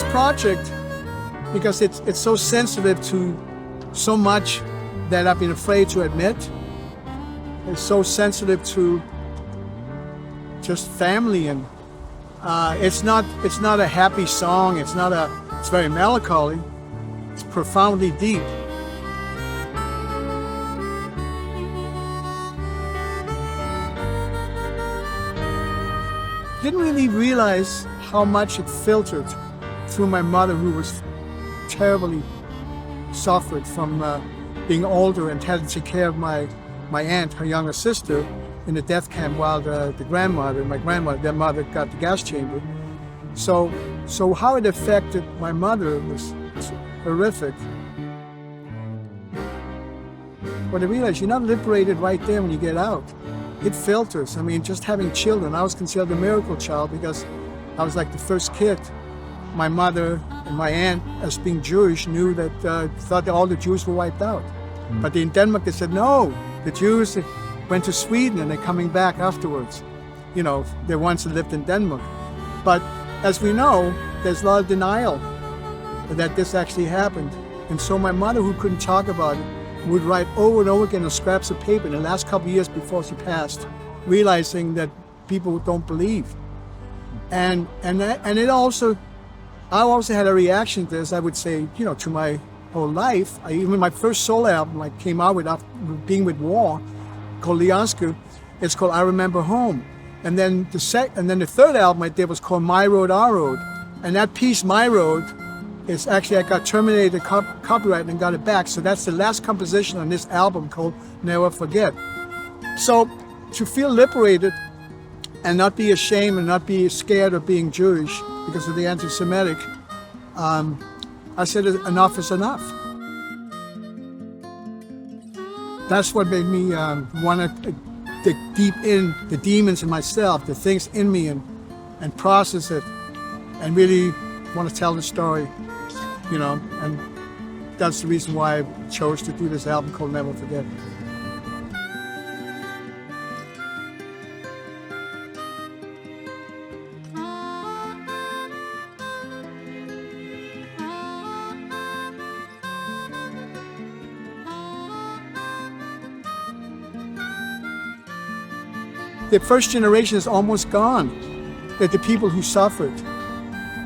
project, because it's so sensitive to so much that I've been afraid to admit. It's so sensitive to just family, and it's not a happy song. It's very melancholy. It's profoundly deep. Didn't really realize how much it filtered through my mother, who was terribly suffered from being older and had to take care of my aunt, her younger sister, in the death camp, while my grandmother, their mother, got the gas chamber. So how it affected my mother was horrific. But I realized you're not liberated right there when you get out. It filters. I mean, just having children, I was considered a miracle child because I was like the first kid. My mother and my aunt, as being Jewish, knew that, thought that all the Jews were wiped out. But in Denmark, they said, no, the Jews went to Sweden and they're coming back afterwards. You know, they once lived in Denmark. But as we know, there's a lot of denial that this actually happened. And so my mother, who couldn't talk about it, would write over and over again on scraps of paper in the last couple of years before she passed, realizing that people don't believe. And it also, I also had a reaction to this, I would say, you know, to my whole life. Even my first solo album I came out with after being with War, called Oskar, it's called I Remember Home. And then the third album I did was called My Road, Our Road. And that piece, My Road, is actually, I got terminated copyright and got it back. So that's the last composition on this album called Never Forget. So to feel liberated and not be ashamed and not be scared of being Jewish because of the anti-Semitic, I said enough is enough. That's what made me want to dig deep in the demons in myself, the things in me, and process it, and really want to tell the story, you know, and that's the reason why I chose to do this album called Never Forget. The first generation is almost gone. They're the people who suffered.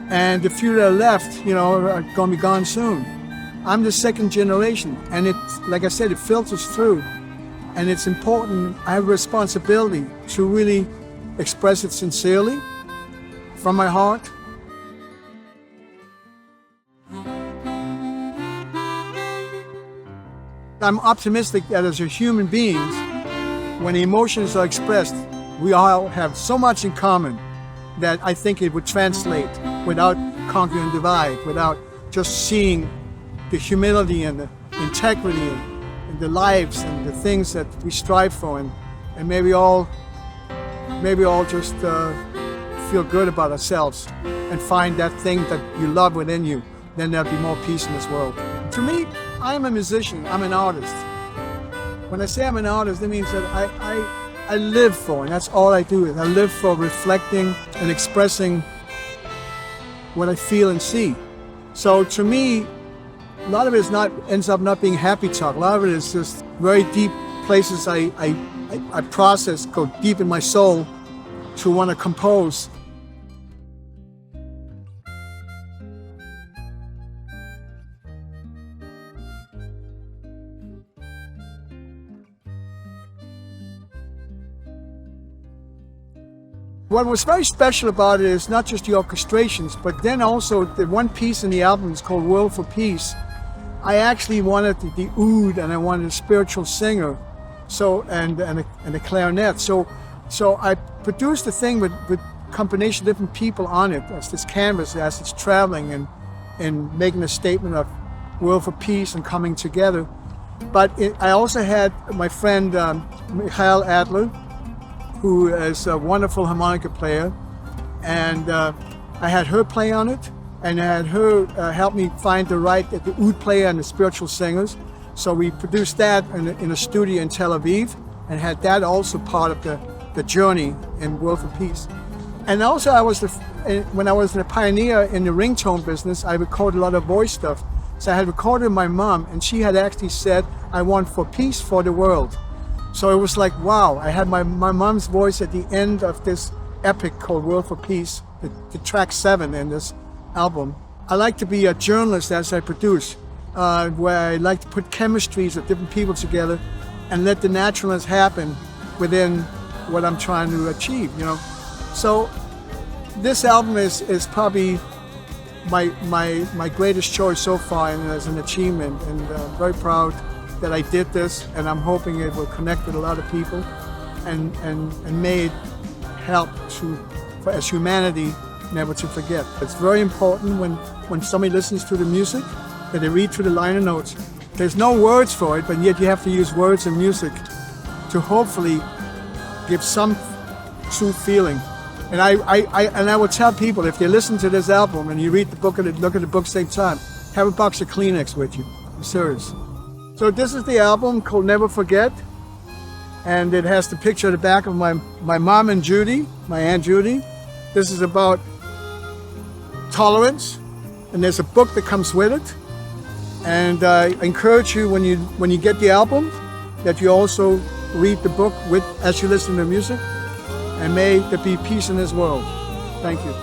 And the few that are left, you know, are going to be gone soon. I'm the second generation, and it, like I said, it filters through. And it's important, I have a responsibility to really express it sincerely, from my heart. I'm optimistic that as human beings, when emotions are expressed, we all have so much in common that I think it would translate without conquering divide, without just seeing the humility and the integrity and the lives and the things that we strive for, and maybe all just feel good about ourselves and find that thing that you love within you. Then there'll be more peace in this world. To me, I'm a musician, I'm an artist. When I say I'm an artist, that means that I live for, and that's all I do. I live for reflecting and expressing what I feel and see. So to me, a lot of it ends up not being happy talk. A lot of it is just very deep places I process, go deep in my soul to want to compose. What was very special about it is not just the orchestrations, but then also the one piece in the album is called World for Peace. I actually wanted the oud, and I wanted a spiritual singer, and a clarinet. So I produced the thing with a combination of different people on it as this canvas, as it's traveling and making a statement of world for peace and coming together. But I also had my friend Michael Adler, who is a wonderful harmonica player, and I had her play on it, and I had her help me find the oud player and the spiritual singers. So we produced that in a studio in Tel Aviv, and had that also part of the journey in World for Peace. And also I was when I was a pioneer in the ringtone business, I recorded a lot of voice stuff. So I had recorded my mom, and she had actually said, I want for peace for the world. So it was like, wow, I had my mom's voice at the end of this epic called World for Peace, the track 7 in this album. I like to be a journalist as I produce, where I like to put chemistries of different people together and let the naturalness happen within what I'm trying to achieve, you know. So this album is probably my greatest choice so far, and as an achievement, and I'm very proud that I did this, and I'm hoping it will connect with a lot of people and may it help for as humanity never to forget. It's very important when somebody listens to the music that they read through the liner notes. There's no words for it, but yet you have to use words and music to hopefully give some true feeling. And I will tell people, if they listen to this album and you read the book and look at the book same time, have a box of Kleenex with you. I'm serious. So this is the album called Never Forget, and it has the picture at the back of my mom and Judy, my Aunt Judy. This is about tolerance, and there's a book that comes with it. And I encourage you, when you get the album, that you also read the book as you listen to the music. And may there be peace in this world. Thank you.